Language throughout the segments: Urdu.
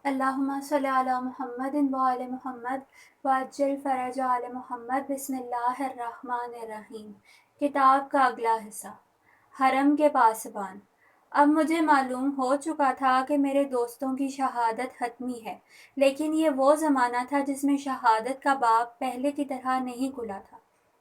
اللہم صلی علی محمد وآل محمد وعجل فرج آل محمد بسم اللہ الرحمن الرحیم۔ کتاب کا اگلا حصہ، حرم کے پاسبان۔ اب مجھے معلوم ہو چکا تھا کہ میرے دوستوں کی شہادت حتمی ہے، لیکن یہ وہ زمانہ تھا جس میں شہادت کا باب پہلے کی طرح نہیں کھلا تھا،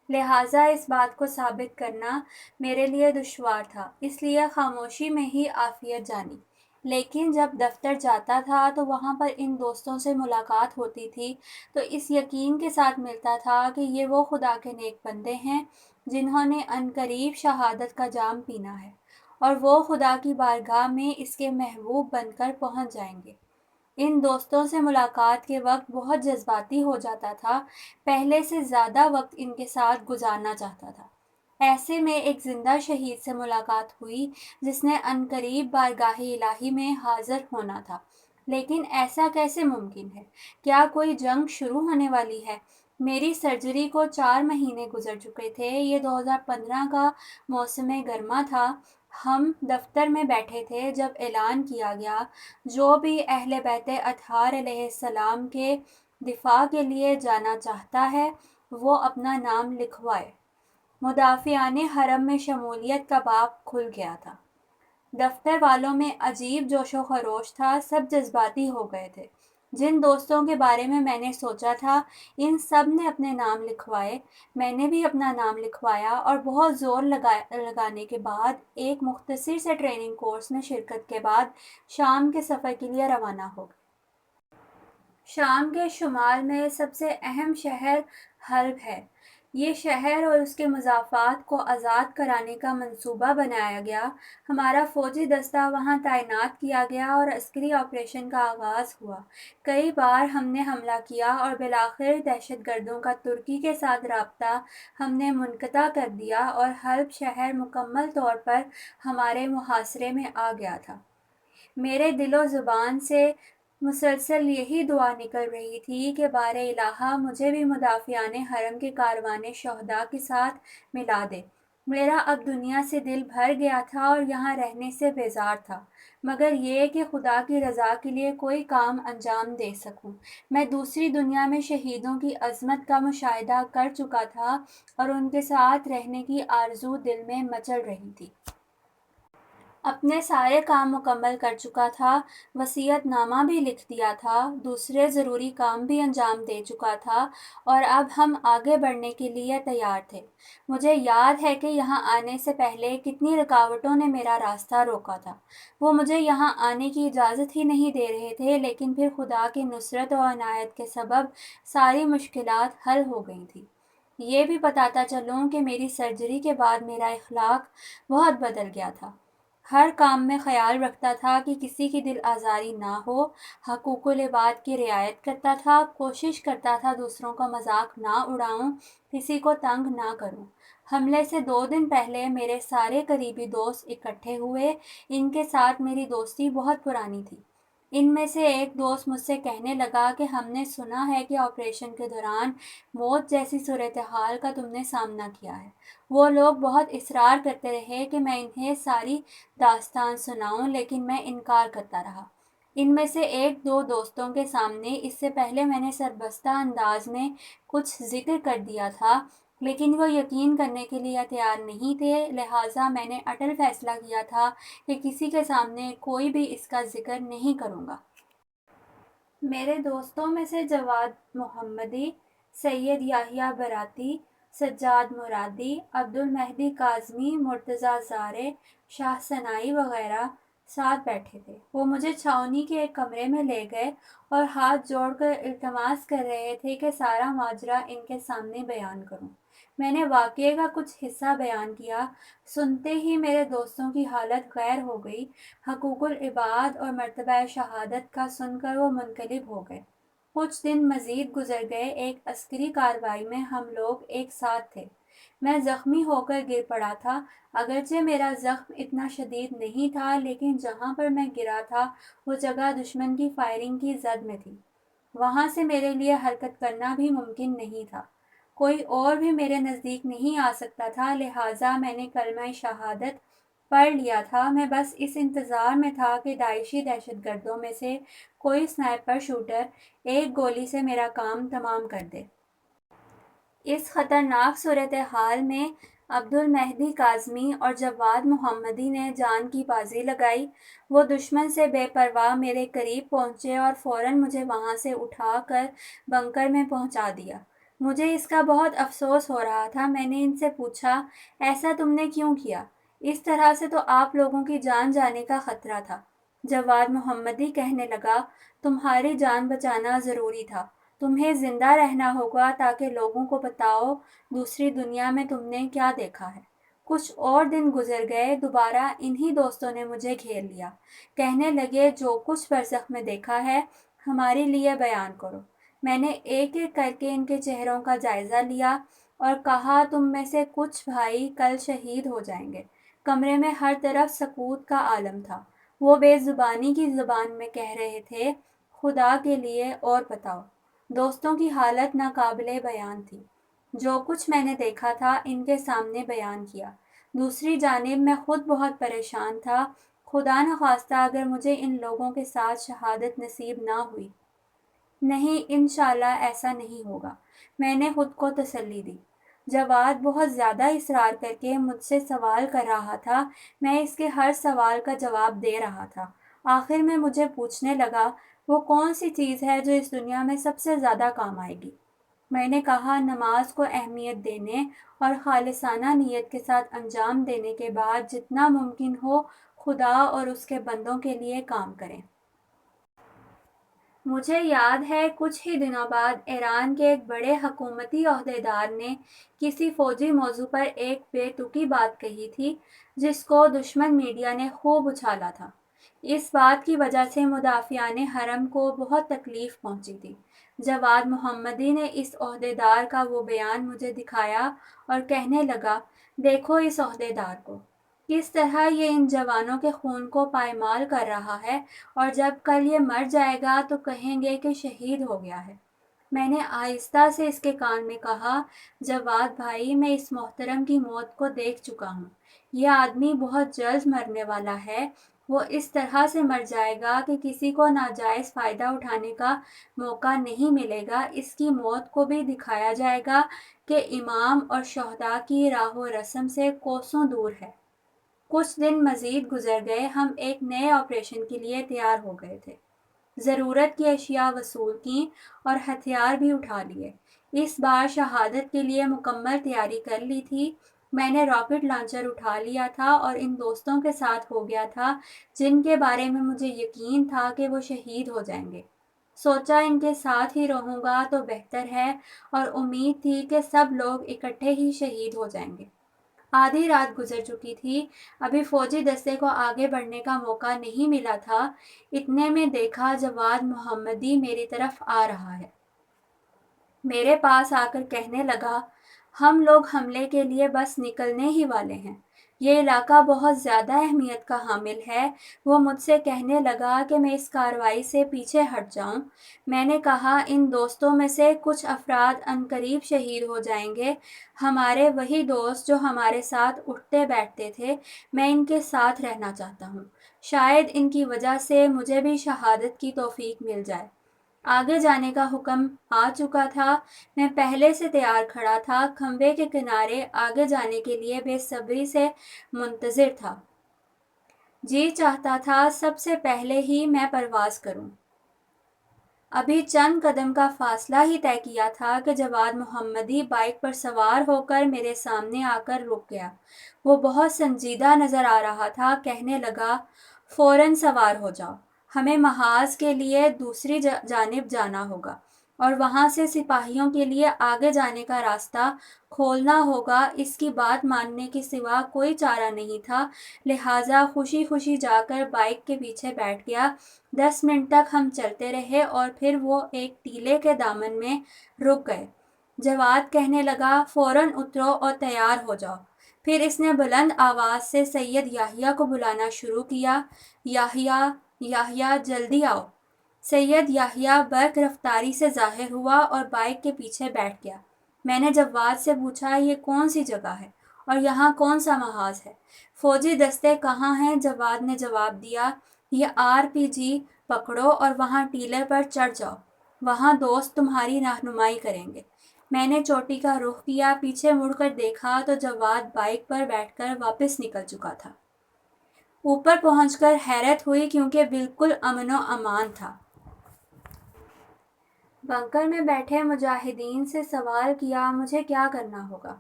لہٰذا اس بات کو ثابت کرنا میرے لیے دشوار تھا، اس لیے خاموشی میں ہی عافیت جانی۔ لیکن جب دفتر جاتا تھا تو وہاں پر ان دوستوں سے ملاقات ہوتی تھی تو اس یقین کے ساتھ ملتا تھا کہ یہ وہ خدا کے نیک بندے ہیں جنہوں نے عنقریب شہادت کا جام پینا ہے، اور وہ خدا کی بارگاہ میں اس کے محبوب بن کر پہنچ جائیں گے۔ ان دوستوں سے ملاقات کے وقت بہت جذباتی ہو جاتا تھا، پہلے سے زیادہ وقت ان کے ساتھ گزارنا چاہتا تھا۔ ایسے میں ایک زندہ شہید سے ملاقات ہوئی جس نے عنقریب بارگاہ الہی میں حاضر ہونا تھا۔ لیکن ایسا کیسے ممکن ہے؟ کیا کوئی جنگ شروع ہونے والی ہے؟ میری سرجری کو 4 مہینے گزر چکے تھے، یہ 2015 کا موسم گرما تھا۔ ہم دفتر میں بیٹھے تھے جب اعلان کیا گیا، جو بھی اہل بیت اطہار علیہ السلام کے دفاع کے لیے جانا چاہتا ہے وہ اپنا نام لکھوائے۔ مدافعان حرم میں شمولیت کا باب کھل گیا تھا۔ دفتر والوں میں عجیب جوش و خروش تھا، سب جذباتی ہو گئے تھے۔ جن دوستوں کے بارے میں نے سوچا تھا ان سب نے اپنے نام لکھوائے، میں نے بھی اپنا نام لکھوایا اور بہت زور لگانے کے بعد ایک مختصر سے ٹریننگ کورس میں شرکت کے بعد شام کے سفر کے لیے روانہ ہو گئے۔ شام کے شمال میں سب سے اہم شہر حلب ہے۔ یہ شہر اور اس کے مضافات کو آزاد کرانے کا منصوبہ بنایا گیا۔ ہمارا فوجی دستہ وہاں تعینات کیا گیا اور عسکری آپریشن کا آغاز ہوا۔ کئی بار ہم نے حملہ کیا اور بالآخر دہشت گردوں کا ترکی کے ساتھ رابطہ ہم نے منقطع کر دیا اور حلب شہر مکمل طور پر ہمارے محاصرے میں آ گیا تھا۔ میرے دل و زبان سے مسلسل یہی دعا نکل رہی تھی کہ بار الہ مجھے بھی مدافعان حرم کے کاروان شہداء کے ساتھ ملا دے۔ میرا اب دنیا سے دل بھر گیا تھا اور یہاں رہنے سے بیزار تھا، مگر یہ کہ خدا کی رضا کے لیے کوئی کام انجام دے سکوں۔ میں دوسری دنیا میں شہیدوں کی عظمت کا مشاہدہ کر چکا تھا اور ان کے ساتھ رہنے کی آرزو دل میں مچل رہی تھی۔ اپنے سارے کام مکمل کر چکا تھا، وصیت نامہ بھی لکھ دیا تھا، دوسرے ضروری کام بھی انجام دے چکا تھا اور اب ہم آگے بڑھنے کے لیے تیار تھے۔ مجھے یاد ہے کہ یہاں آنے سے پہلے کتنی رکاوٹوں نے میرا راستہ روکا تھا۔ وہ مجھے یہاں آنے کی اجازت ہی نہیں دے رہے تھے، لیکن پھر خدا کی نصرت و عنایت کے سبب ساری مشکلات حل ہو گئی تھیں۔ یہ بھی بتاتا چلوں کہ میری سرجری کے بعد میرا اخلاق بہت بدل گیا تھا۔ ہر کام میں خیال رکھتا تھا کہ کسی کی دل آزاری نہ ہو، حقوق العباد کی رعایت کرتا تھا، کوشش کرتا تھا دوسروں کا مذاق نہ اڑاؤں، کسی کو تنگ نہ کروں۔ حملے سے 2 دن پہلے میرے سارے قریبی دوست اکٹھے ہوئے، ان کے ساتھ میری دوستی بہت پرانی تھی۔ ان میں سے ایک دوست مجھ سے کہنے لگا کہ ہم نے سنا ہے کہ آپریشن کے دوران موت جیسی صورتحال کا تم نے سامنا کیا ہے۔ وہ لوگ بہت اصرار کرتے رہے کہ میں انہیں ساری داستان سناؤں، لیکن میں انکار کرتا رہا۔ ان میں سے 1-2 دوستوں کے سامنے اس سے پہلے میں نے سربستہ انداز میں کچھ ذکر کر دیا تھا، لیکن وہ یقین کرنے کے لیے تیار نہیں تھے، لہٰذا میں نے اٹل فیصلہ کیا تھا کہ کسی کے سامنے کوئی بھی اس کا ذکر نہیں کروں گا۔ میرے دوستوں میں سے جواد محمدی، سید یحییٰ براتی، سجاد مرادی، عبدالمہدی کاظمی، مرتضیٰ زارع، شاہ ثنائی وغیرہ ساتھ بیٹھے تھے۔ وہ مجھے چھاؤنی کے ایک کمرے میں لے گئے اور ہاتھ جوڑ کر التماس کر رہے تھے کہ سارا ماجرا ان کے سامنے بیان کروں۔ میں نے واقعے کا کچھ حصہ بیان کیا۔ سنتے ہی میرے دوستوں کی حالت غیر ہو گئی۔ حقوق العباد اور مرتبہ شہادت کا سن کر وہ منقلب ہو گئے۔ کچھ دن مزید گزر گئے۔ ایک عسکری کارروائی میں ہم لوگ ایک ساتھ تھے۔ میں زخمی ہو کر گر پڑا تھا، اگرچہ میرا زخم اتنا شدید نہیں تھا، لیکن جہاں پر میں گرا تھا وہ جگہ دشمن کی فائرنگ کی زد میں تھی۔ وہاں سے میرے لیے حرکت کرنا بھی ممکن نہیں تھا۔ کوئی اور بھی میرے نزدیک نہیں آ سکتا تھا، لہٰذا میں نے کلمہ شہادت پڑھ لیا تھا، میں بس اس انتظار میں تھا کہ داعشی دہشت گردوں میں سے کوئی سنائپر شوٹر ایک گولی سے میرا کام تمام کر دے۔ اس خطرناک صورتحال میں عبد المہدی کاظمی اور جواد محمدی نے جان کی بازی لگائی۔ وہ دشمن سے بے پرواہ میرے قریب پہنچے اور فوراً مجھے وہاں سے اٹھا کر بنکر میں پہنچا دیا۔ مجھے اس کا بہت افسوس ہو رہا تھا۔ میں نے ان سے پوچھا، ایسا تم نے کیوں کیا؟ اس طرح سے تو آپ لوگوں کی جان جانے کا خطرہ تھا۔ جواد محمدی کہنے لگا، تمہاری جان بچانا ضروری تھا۔ تمہیں زندہ رہنا ہوگا تاکہ لوگوں کو بتاؤ دوسری دنیا میں تم نے کیا دیکھا ہے۔ کچھ اور دن گزر گئے، دوبارہ انہی دوستوں نے مجھے گھیر لیا۔ کہنے لگے، جو کچھ برزخ میں دیکھا ہے ہمارے لیے بیان کرو۔ میں نے ایک ایک کر کے ان کے چہروں کا جائزہ لیا اور کہا، تم میں سے کچھ بھائی کل شہید ہو جائیں گے۔ کمرے میں ہر طرف سکوت کا عالم تھا۔ وہ بے زبانی کی زبان میں کہہ رہے تھے، خدا کے لیے اور بتاؤ۔ دوستوں کی حالت ناقابل بیان تھی۔ جو کچھ میں نے دیکھا تھا ان کے سامنے بیان کیا۔ دوسری جانب میں خود بہت پریشان تھا۔ خدا نخواستہ اگر مجھے ان لوگوں کے ساتھ شہادت نصیب نہ ہوئی۔ نہیں، انشاءاللہ ایسا نہیں ہوگا، میں نے خود کو تسلی دی۔ جواد بہت زیادہ اصرار کر کے مجھ سے سوال کر رہا تھا۔ میں اس کے ہر سوال کا جواب دے رہا تھا۔ آخر میں مجھے پوچھنے لگا، وہ کون سی چیز ہے جو اس دنیا میں سب سے زیادہ کام آئے گی؟ میں نے کہا، نماز کو اہمیت دینے اور خالصانہ نیت کے ساتھ انجام دینے کے بعد جتنا ممکن ہو خدا اور اس کے بندوں کے لیے کام کریں۔ مجھے یاد ہے کچھ ہی دنوں بعد ایران کے ایک بڑے حکومتی عہدیدار نے کسی فوجی موضوع پر ایک بے تکی بات کہی تھی جس کو دشمن میڈیا نے خوب اچھالا تھا۔ اس بات کی وجہ سے مدافعان حرم کو بہت تکلیف پہنچی تھی۔ جواد محمدی نے اس عہدیدار کا وہ بیان مجھے دکھایا اور کہنے لگا، دیکھو اس عہدیدار کو، کس طرح یہ ان جوانوں کے خون کو پائمال کر رہا ہے، اور جب کل یہ مر جائے گا تو کہیں گے کہ شہید ہو گیا ہے۔ میں نے آہستہ سے اس کے کان میں کہا، جواد بھائی، میں اس محترم کی موت کو دیکھ چکا ہوں۔ یہ آدمی بہت جلد مرنے والا ہے۔ وہ اس طرح سے مر جائے گا کہ کسی کو ناجائز فائدہ اٹھانے کا موقع نہیں ملے گا۔ اس کی موت کو بھی دکھایا جائے گا کہ امام اور شہداء کی راہ و رسم سے کوسوں دور ہے۔ کچھ دن مزید گزر گئے، ہم ایک نئے آپریشن کے لیے تیار ہو گئے تھے۔ ضرورت کی اشیاء وصول کیں اور ہتھیار بھی اٹھا لیے۔ اس بار شہادت کے لیے مکمل تیاری کر لی تھی۔ میں نے راکٹ لانچر اٹھا لیا تھا اور ان دوستوں کے ساتھ ہو گیا تھا جن کے بارے میں مجھے یقین تھا کہ وہ شہید ہو جائیں گے۔ سوچا ان کے ساتھ ہی رہوں گا تو بہتر ہے، اور امید تھی کہ سب لوگ اکٹھے ہی شہید ہو جائیں گے۔ آدھی رات گزر چکی تھی، ابھی فوجی دستے کو آگے بڑھنے کا موقع نہیں ملا تھا۔ اتنے میں دیکھا جواد محمدی میری طرف آ رہا ہے۔ میرے پاس آ کر کہنے لگا، ہم لوگ حملے کے لیے بس نکلنے ہی والے ہیں۔ یہ علاقہ بہت زیادہ اہمیت کا حامل ہے۔ وہ مجھ سے کہنے لگا کہ میں اس کارروائی سے پیچھے ہٹ جاؤں۔ میں نے کہا، ان دوستوں میں سے کچھ افراد عنقریب شہید ہو جائیں گے، ہمارے وہی دوست جو ہمارے ساتھ اٹھتے بیٹھتے تھے۔ میں ان کے ساتھ رہنا چاہتا ہوں، شاید ان کی وجہ سے مجھے بھی شہادت کی توفیق مل جائے۔ آگے جانے کا حکم آ چکا تھا۔ میں پہلے سے تیار کھڑا تھا، کھمبے کے کنارے آگے جانے کے لیے بے صبری سے منتظر تھا۔ جی چاہتا تھا سب سے پہلے ہی میں پرواز کروں۔ ابھی چند قدم کا فاصلہ ہی طے کیا تھا کہ جواد محمدی بائک پر سوار ہو کر میرے سامنے آ کر رک گیا۔ وہ بہت سنجیدہ نظر آ رہا تھا۔ کہنے لگا، فوراً سوار ہو جاؤ، ہمیں محاذ کے لیے دوسری جانب جانا ہوگا اور وہاں سے سپاہیوں کے لیے آگے جانے کا راستہ کھولنا ہوگا۔ اس کی بات ماننے کے سوا کوئی چارہ نہیں تھا، لہٰذا خوشی خوشی جا کر بائک کے پیچھے بیٹھ گیا۔ 10 منٹ تک ہم چلتے رہے اور پھر وہ ایک ٹیلے کے دامن میں رک گئے۔ جواد کہنے لگا، فوراً اترو اور تیار ہو جاؤ۔ پھر اس نے بلند آواز سے سید یحییٰ کو بلانا شروع کیا، یحییٰ، یحییٰ، جلدی آؤ۔ سید یحییٰ برق رفتاری سے ظاہر ہوا اور بائک کے پیچھے بیٹھ گیا۔ میں نے جواد سے پوچھا، یہ کون سی جگہ ہے اور یہاں کون سا محاذ ہے؟ فوجی دستے کہاں ہیں؟ جواد نے جواب دیا، یہ RPG پکڑو اور وہاں ٹیلے پر چڑھ جاؤ، وہاں دوست تمہاری رہنمائی کریں گے۔ میں نے چوٹی کا رخ کیا، پیچھے مڑ کر دیکھا تو جواد بائک پر بیٹھ کر واپس نکل چکا تھا۔ اوپر پہنچ کر حیرت ہوئی کیونکہ بالکل امن و امان تھا۔ بنکر میں بیٹھے مجاہدین سے سوال کیا، مجھے کیا کرنا ہوگا؟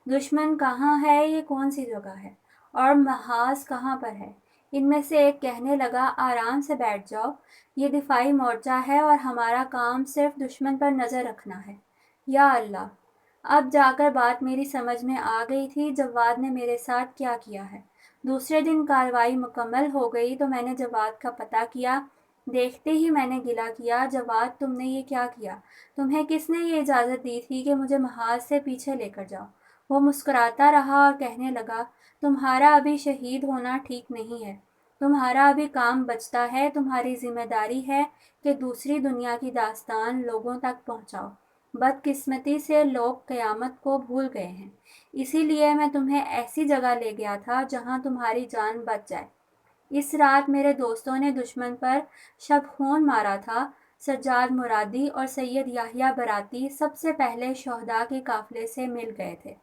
دشمن کہاں ہے؟ یہ کون سی جگہ ہے؟ اور محاذ کہاں پر ہے؟ ان میں سے ایک کہنے لگا، آرام سے بیٹھ جاؤ، یہ دفاعی مورچہ ہے اور ہمارا کام صرف دشمن پر نظر رکھنا ہے۔ یا اللہ! اب جا کر بات میری سمجھ میں آ گئی تھی جواد نے میرے ساتھ کیا کیا ہے۔ دوسرے دن کارروائی مکمل ہو گئی تو میں نے جواد کا پتہ کیا۔ دیکھتے ہی میں نے گلہ کیا، جواد تم نے یہ کیا کیا؟ تمہیں کس نے یہ اجازت دی تھی کہ مجھے محاذ سے پیچھے لے کر جاؤ؟ وہ مسکراتا رہا اور کہنے لگا، تمہارا ابھی شہید ہونا ٹھیک نہیں ہے، تمہارا ابھی کام بچتا ہے، تمہاری ذمہ داری ہے کہ دوسری دنیا کی داستان لوگوں تک پہنچاؤ۔ بدقسمتی سے لوگ قیامت کو بھول گئے ہیں، اسی لیے میں تمہیں ایسی جگہ لے گیا تھا جہاں تمہاری جان بچ جائے۔ اس رات میرے دوستوں نے دشمن پر شب خون مارا تھا۔ سجاد مرادی اور سید یحییٰ براتی سب سے پہلے شہداء کے قافلے سے مل گئے تھے،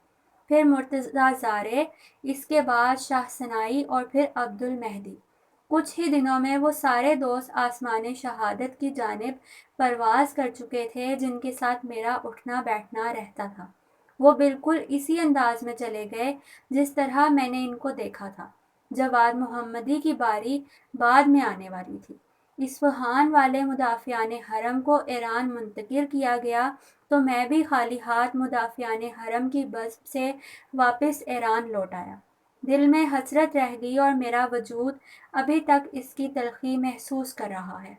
پھر مرتضیٰ زارے، اس کے بعد شاہ سنائی اور پھر عبد المہدی۔ کچھ ہی دنوں میں وہ سارے دوست آسمان شہادت کی جانب پرواز کر چکے تھے جن کے ساتھ میرا اٹھنا بیٹھنا رہتا تھا۔ وہ بالکل اسی انداز میں چلے گئے جس طرح میں نے ان کو دیکھا تھا۔ جواد محمدی کی باری بعد میں آنے والی تھی۔ اصفہان والے مدافعان حرم کو ایران منتقل کیا گیا تو میں بھی خالی ہاتھ مدافعان حرم کی بزم سے واپس ایران لوٹ آیا۔ دل میں حسرت رہ گئی اور میرا وجود ابھی تک اس کی تلخی محسوس کر رہا ہے۔